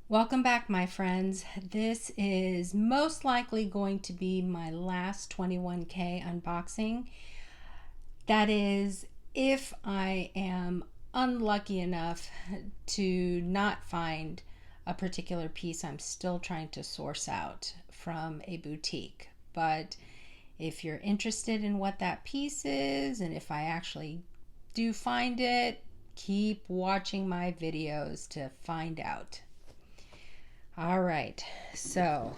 Welcome back, my friends. This is most likely going to be my last 21K unboxing. That is, if I am unlucky enough to not find a particular piece I'm still trying to source out from a boutique. But if you're interested in what that piece is, and if I actually do find it, keep watching my videos to find out. All right, so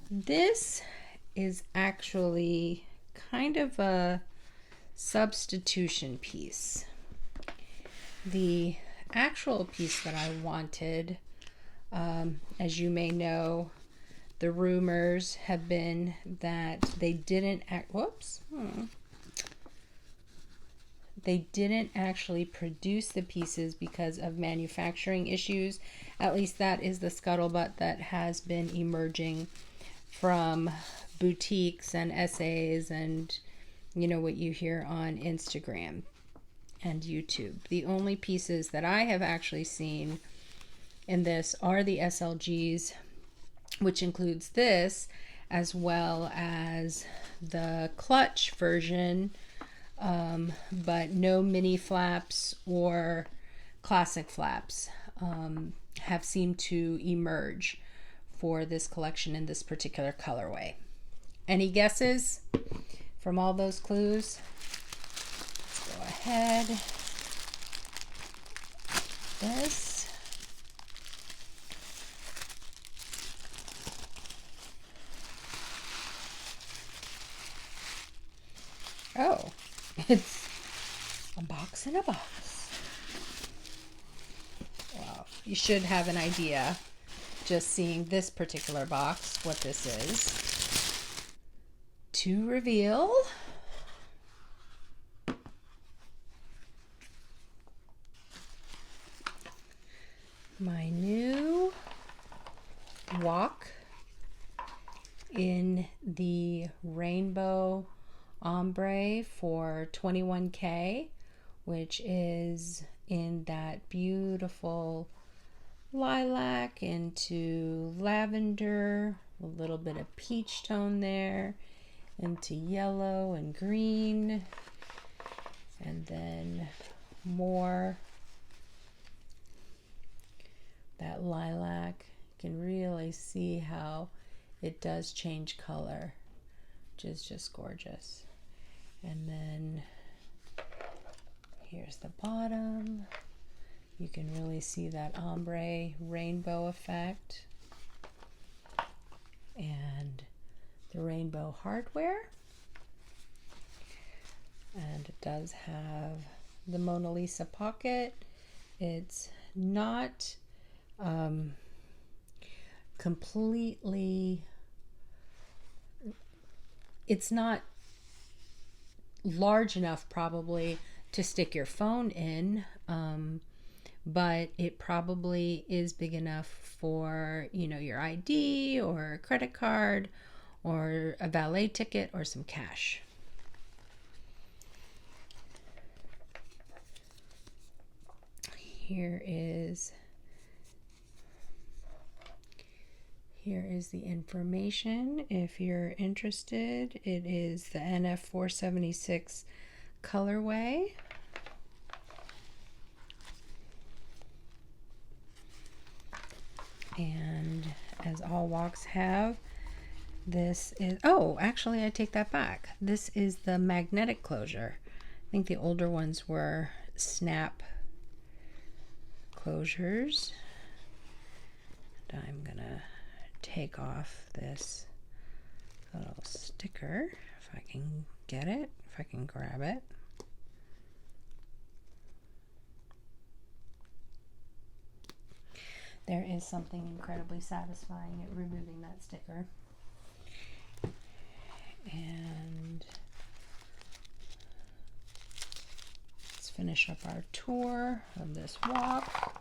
this is actually kind of a substitution piece. The actual piece that I wanted, as you may know, the rumors have been that they didn't actually produce the pieces because of manufacturing issues. At least that is the scuttlebutt that has been emerging from boutiques and essays and what you hear on Instagram and YouTube. The only pieces that I have actually seen in this are the SLGs, which includes this as well as the clutch version, but no mini flaps or classic flaps have seemed to emerge for this collection in this particular colorway. Any guesses from all those clues? Let's go ahead. This. Oh, it's a box in a box. Well, you should have an idea just seeing this particular box what this is. To reveal, my new wok in the rainbow ombre for 21K, which is in that beautiful lilac into lavender, a little bit of peach tone there, into yellow and green, and then more that lilac. You can really see how it does change color, which is just gorgeous. And then here's the bottom. You can really see that ombre rainbow effect and the rainbow hardware. And it does have the Mona Lisa pocket. It's not completely, it's not large enough probably to stick your phone in, but it probably is big enough for your ID or a credit card or a valet ticket or some cash. Here is the information if you're interested. It is the NF476 colorway. And as all woks have, this is, oh, actually I take that back. This is the magnetic closure. I think the older ones were snap closures. And I'm gonna take off this little sticker if I can get it, if I can grab it. There is something incredibly satisfying at removing that sticker. And let's finish up our tour of this wok.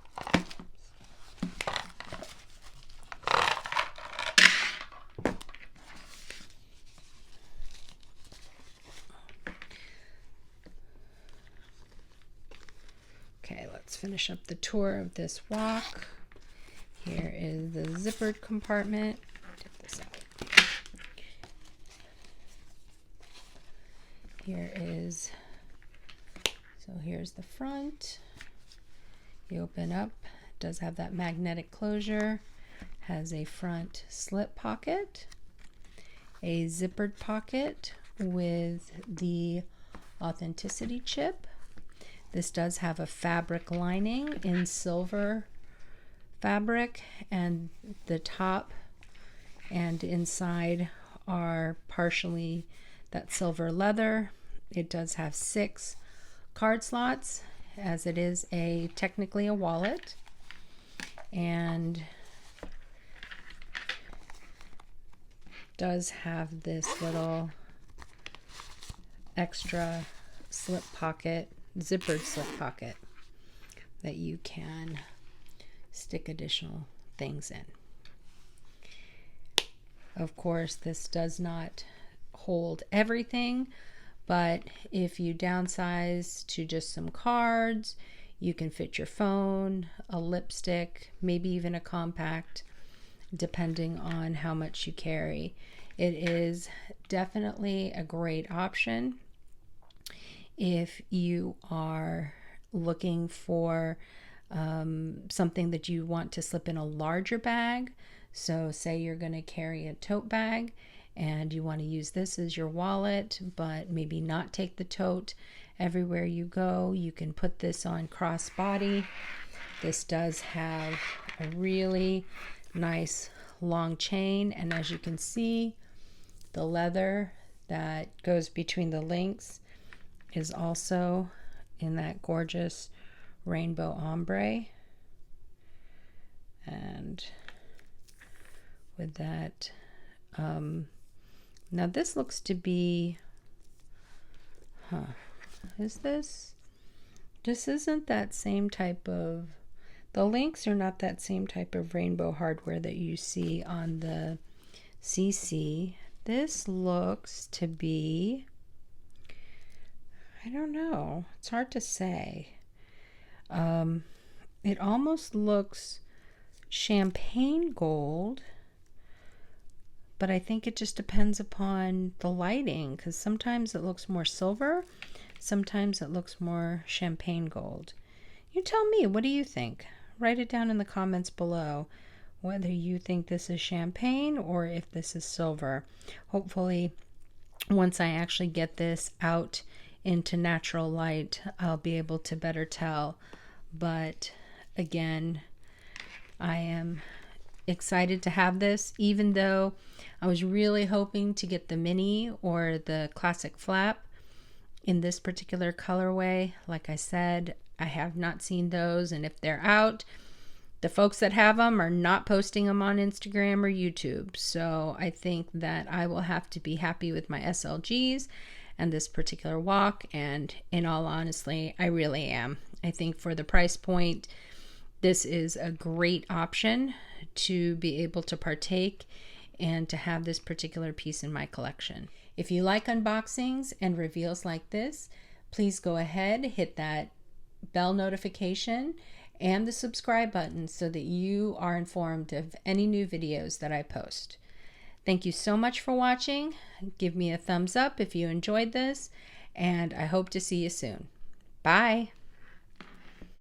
Okay, let's finish up the tour of this wok. Here is the zippered compartment. Take this out. Here is, so here's the front. You open up, it does have that magnetic closure, has a front slip pocket, a zippered pocket with the authenticity chip. This does have a fabric lining in silver fabric, and the top and inside are partially that silver leather. It does have 6 card slots, as it is technically a wallet, and does have this little extra slip pocket, zippered slip pocket, that you can stick additional things in. Of course, this does not hold everything, but if you downsize to just some cards, you can fit your phone, a lipstick, maybe even a compact, depending on how much you carry. It is definitely a great option if you are looking for something that you want to slip in a larger bag. So say you're going to carry a tote bag and you want to use this as your wallet, but maybe not take the tote everywhere you go, you can put this on crossbody. This does have a really nice long chain, and as you can see, the leather that goes between the links is also in that gorgeous rainbow ombre. And with that, now this looks to be, is this? This isn't that same type of, the links are not that same type of rainbow hardware that you see on the CC. This looks to be, I don't know, it's hard to say. It almost looks champagne gold, but I think it just depends upon the lighting, because sometimes it looks more silver, sometimes it looks more champagne gold. You tell me, what do you think? Write it down in the comments below whether you think this is champagne or if this is silver. Hopefully, once I actually get this out into natural light, I'll be able to better tell. But again, I am excited to have this, even though I was really hoping to get the mini or the classic flap in this particular colorway. Like I said, I have not seen those, and if they're out, the folks that have them are not posting them on Instagram or YouTube. So I think that I will have to be happy with my SLGs and this particular walk, and in all honesty, I really am. I think for the price point, this is a great option to be able to partake and to have this particular piece in my collection. If you like unboxings and reveals like this, please go ahead, hit that bell notification and the subscribe button so that you are informed of any new videos that I post. Thank you so much for watching. Give me a thumbs up if you enjoyed this, and I hope to see you soon. Bye.